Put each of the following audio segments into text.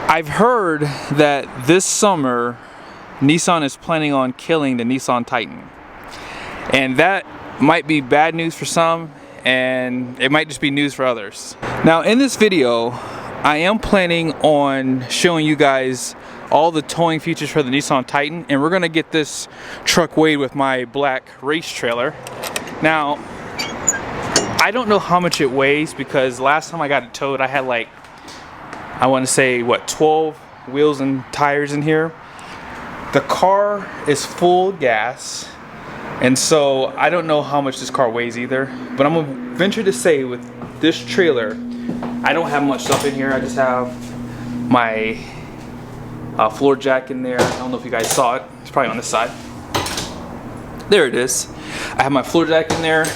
I've heard that this summer Nissan is planning on killing the Nissan Titan, and that might be bad news for some and it might just be news for others. Now in this video I am planning on showing you guys all the towing features for the Nissan Titan, and we're gonna get this truck weighed with my black race trailer. Now I don't know how much it weighs because last time I got it towed I had like, I want to say what, 12 wheels and tires in here. The car is full gas, and so I don't know how much this car weighs either, but I'm gonna venture to say with this trailer I don't have much stuff in here. I just have my floor jack in there. I don't know if you guys saw it. It's probably on this side. There it is. I have my floor jack in there,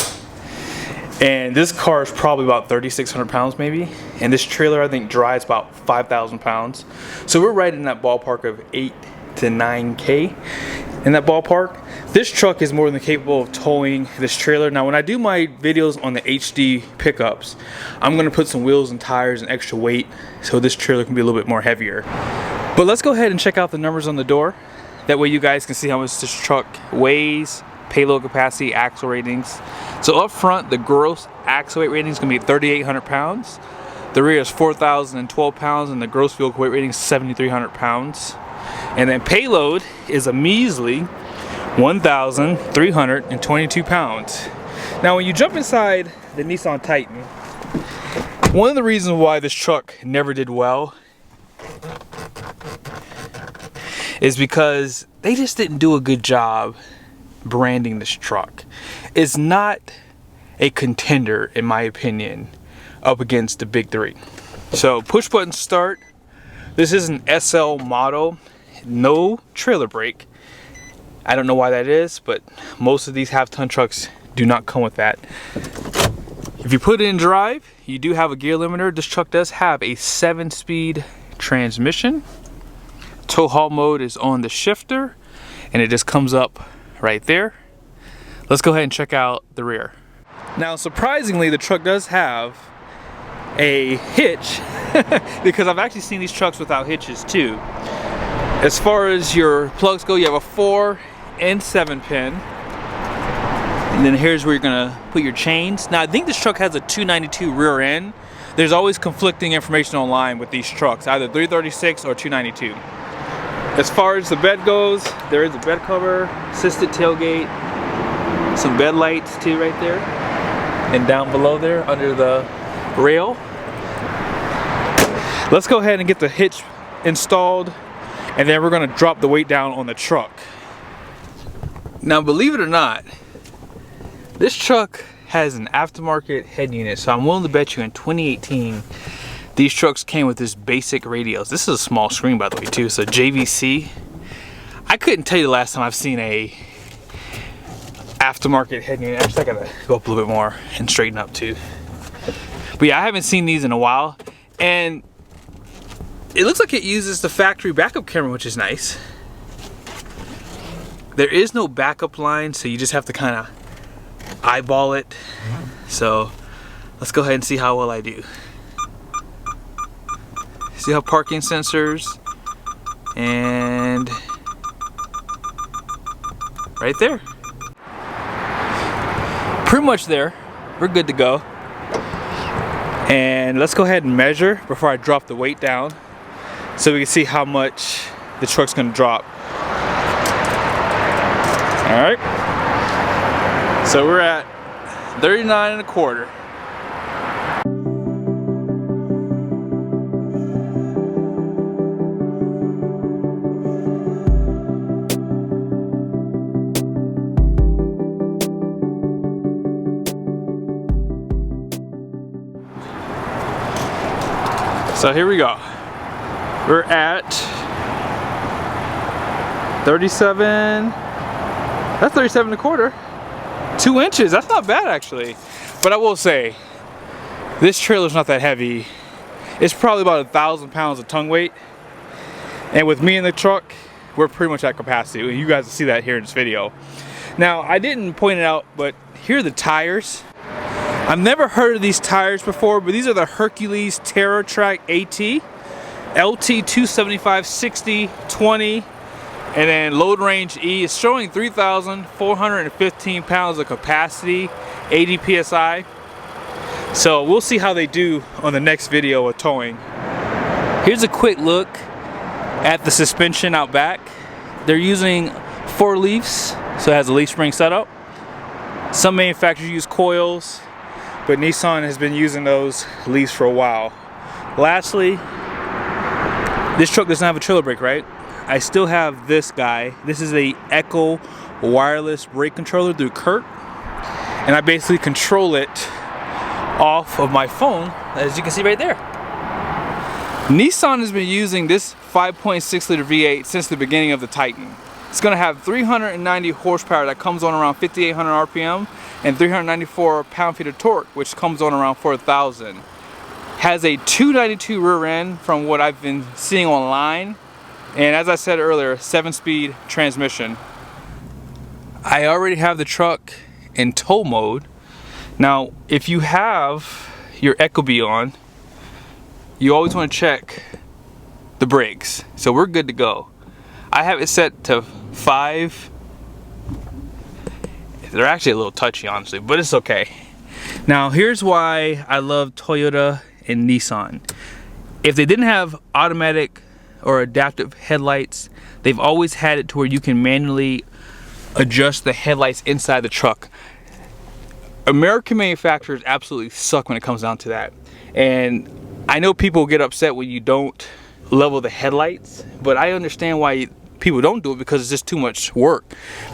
and this car is probably about 3,600 pounds maybe, and this trailer I think drives about 5,000 pounds. So we're right in that ballpark of 8 to 9K in that ballpark. This truck is more than capable of towing this trailer. Now when I do my videos on the HD pickups, I'm gonna put some wheels and tires and extra weight so this trailer can be a little bit more heavier. But let's go ahead and check out the numbers on the door. That way you guys can see how much this truck weighs, payload capacity, axle ratings. So up front, the gross axle weight rating is going to be 3,800 pounds. The rear is 4,012 pounds, and the gross vehicle weight rating is 7,300 pounds. And then payload is a measly 1,322 pounds. Now when you jump inside the Nissan Titan, one of the reasons why this truck never did well is because they just didn't do a good job branding this truck. It's not a contender, in my opinion, up against the big three. So push button start. This is an SL model, no trailer brake. I don't know why that is, but most of these half-ton trucks do not come with that. If you put it in drive, you do have a gear limiter. This truck does have a 7-speed transmission. Tow haul mode is on the shifter, and it just comes up right there. Let's go ahead and check out the rear. Now surprisingly, the truck does have a hitch because I've actually seen these trucks without hitches too. As far as your plugs go, you have a 4 and 7 pin, and then here's where you're gonna put your chains. Now I think this truck has a 292 rear end. There's always conflicting information online with these trucks, either 336 or 292. As far as the bed goes, there is a bed cover, assisted tailgate, some bed lights too right there, and down below there under the rail. Let's go ahead and get the hitch installed, and then we're gonna drop the weight down on the truck. Now believe it or not, this truck has an aftermarket head unit, so I'm willing to bet you in 2018 these trucks came with this basic radios. This is a small screen, by the way, too. So JVC. I couldn't tell you the last time I've seen a aftermarket head unit. Actually, I gotta go up a little bit more and straighten up too. But yeah, I haven't seen these in a while, and it looks like it uses the factory backup camera, which is nice. There is no backup line, so you just have to kind of eyeball it. So let's go ahead and see how well I do. See how parking sensors, and right there. Pretty much there. We're good to go. And let's go ahead and measure before I drop the weight down so we can see how much the truck's gonna drop. All right. So we're at 39.25. So here we go. We're at 37. That's 37.25. 2 inches. That's not bad actually. But I will say, this trailer's not that heavy. It's probably about 1,000 pounds of tongue weight. And with me in the truck, we're pretty much at capacity. You guys will see that here in this video. Now, I didn't point it out, but here are the tires. I've never heard of these tires before, but these are the Hercules TerraTrack AT. LT 275 60 20, and then load range E is showing 3,415 pounds of capacity, 80 psi. So we'll see how they do on the next video of towing. Here's a quick look at the suspension out back. They're using 4 leafs, so it has a leaf spring setup. Some manufacturers use coils, but Nissan has been using those leaves for a while. Lastly, this truck doesn't have a trailer brake, right? I still have this guy. This is a Echo wireless brake controller through CURT, and I basically control it off of my phone, as you can see right there. Nissan has been using this 5.6 liter V8 since the beginning of the Titan. It's going to have 390 horsepower that comes on around 5,800 RPM and 394 pound-feet of torque, which comes on around 4,000. Has a 292 rear end from what I've been seeing online, and as I said earlier, 7-speed transmission. I already have the truck in tow mode. Now, if you have your Ecobee on, you always want to check the brakes. So we're good to go. I have it set to 5. They're actually a little touchy, honestly, but it's okay. Now, here's why I love Toyota and Nissan. If they didn't have automatic or adaptive headlights, they've always had it to where you can manually adjust the headlights inside the truck. American manufacturers absolutely suck when it comes down to that. And I know people get upset when you don't level the headlights, but I understand why people don't do it, because it's just too much work.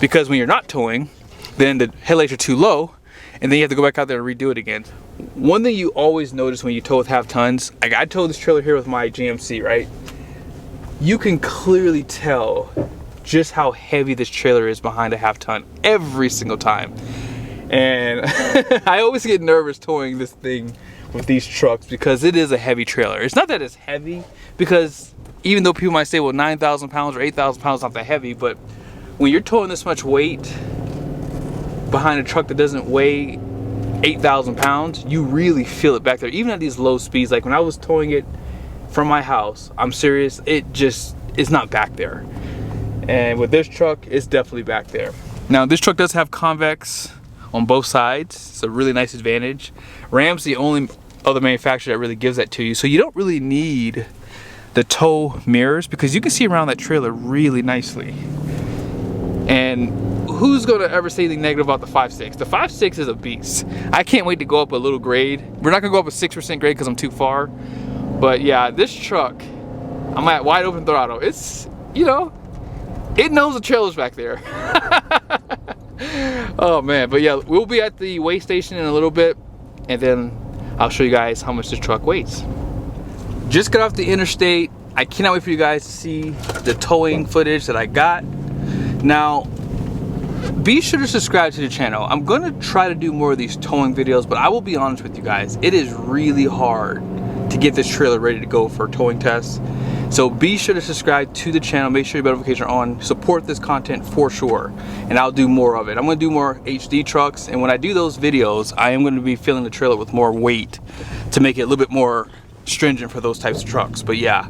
Because when you're not towing, then the headlights are too low, and then you have to go back out there and redo it again. One thing you always notice when you tow with half tons, like I towed this trailer here with my GMC, right? You can clearly tell just how heavy this trailer is behind a half ton every single time. And I always get nervous towing this thing with these trucks because it is a heavy trailer. It's not that it's heavy, because even though people might say, well, 9,000 pounds or 8,000 pounds is not that heavy, but when you're towing this much weight behind a truck that doesn't weigh 8,000 pounds, you really feel it back there, even at these low speeds. Like when I was towing it from my house, I'm serious, it just is not back there. And with this truck, it's definitely back there. Now, this truck does have convex on both sides. It's a really nice advantage. Ram's the only other manufacturer that really gives that to you, so you don't really need the tow mirrors, because you can see around that trailer really nicely. And who's gonna ever say anything negative about the 5.6? The 5.6 is a beast. I can't wait to go up a little grade. We're not gonna go up a 6% grade because I'm too far, but yeah, this truck, I'm at wide open throttle. It's, you know, it knows the trailer's back there. Oh man, but yeah, we'll be at the weigh station in a little bit, and then I'll show you guys how much this truck weighs. Just got off the interstate. I cannot wait for you guys to see the towing footage that I got. Now, be sure to subscribe to the channel. I'm gonna try to do more of these towing videos, but I will be honest with you guys, it is really hard to get this trailer ready to go for towing tests. So be sure to subscribe to the channel, make sure your notifications are on, support this content for sure, and I'll do more of it. I'm gonna do more HD trucks, and when I do those videos, I am gonna be filling the trailer with more weight to make it a little bit more stringent for those types of trucks. But yeah,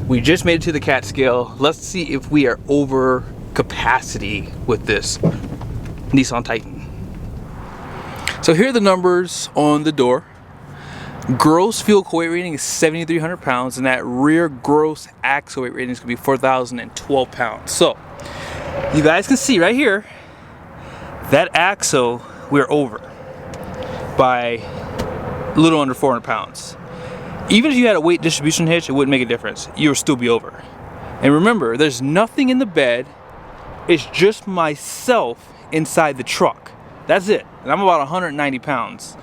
we just made it to the cat scale. Let's see if we are over capacity with this Nissan Titan. So here are the numbers on the door. Gross fuel weight rating is 7,300 pounds, and that rear gross axle weight rating is gonna be 4,012 pounds. So you guys can see right here, that axle we're over by a little under 400 pounds. Even if you had a weight distribution hitch, it wouldn't make a difference. You would still be over. And remember, there's nothing in the bed. It's just myself inside the truck. That's it. And I'm about 190 pounds.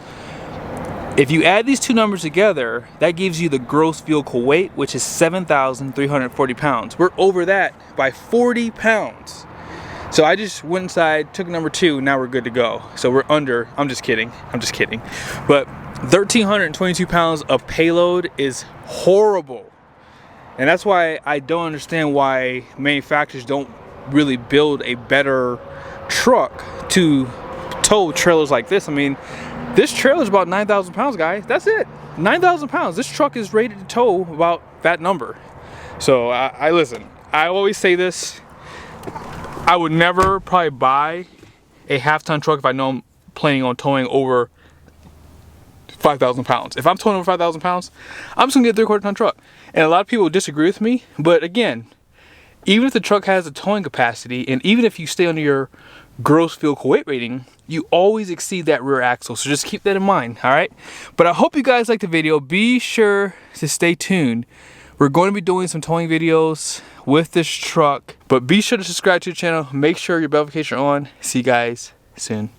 If you add these two numbers together, that gives you the gross vehicle weight, which is 7,340 pounds. We're over that by 40 pounds. So I just went inside, took number 2, now we're good to go. So we're under, I'm just kidding. But 1,322 pounds of payload is horrible. And that's why I don't understand why manufacturers don't really build a better truck to tow trailers like this. I mean, this trailer is about 9,000 pounds, guys. That's it. 9,000 pounds. This truck is rated to tow about that number. So I listen, I always say this, I would never probably buy a half-ton truck if I know I'm planning on towing over 5,000 pounds. If I'm towing over 5,000 pounds, I'm just gonna get a 3/4 ton truck. And a lot of people disagree with me, but again, even if the truck has a towing capacity, and even if you stay under your gross vehicle weight rating, you always exceed that rear axle. So just keep that in mind, all right? But I hope you guys liked the video. Be sure to stay tuned. We're going to be doing some towing videos with this truck, but be sure to subscribe to the channel. Make sure your bell notifications are on. See you guys soon.